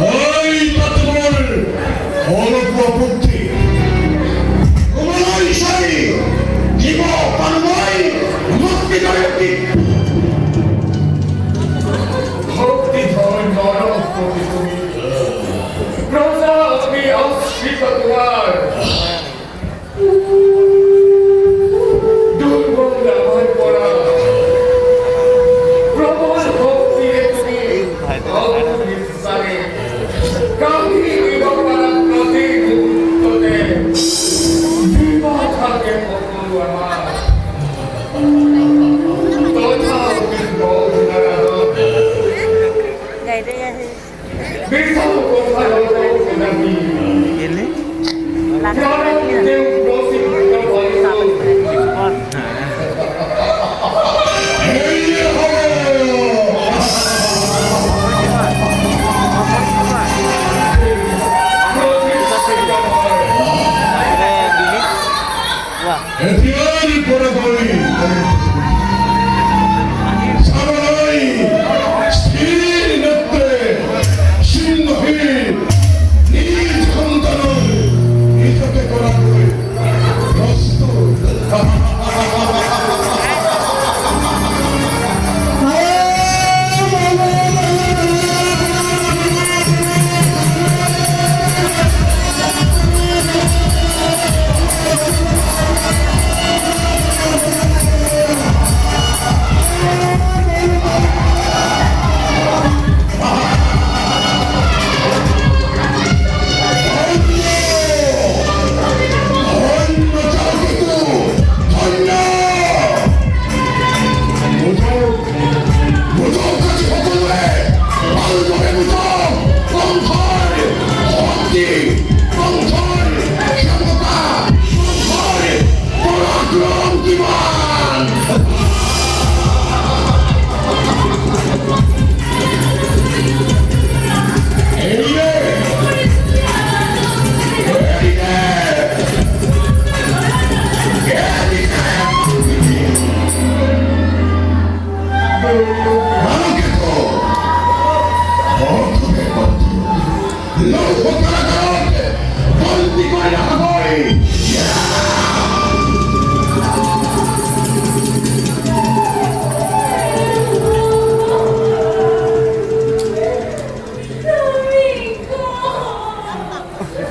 ওই তত্ত্ববল অলপপত্তি কমলাই সারি জীব পানময় মুক্তি করে ভক্তি ধর্ম তুমি প্রজা আমি অস্বীত তোমার দুর্বল আমার পড়া প্রবল ভক্তি তুমি অবিশ্বাসে কাহি বিবাহ প্রতি মুহূর্ততে বিবাহ থাকে সকল আমার তথা বিবাহ কোথায় নাকি এলে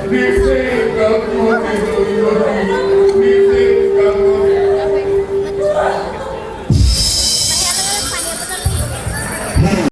This is the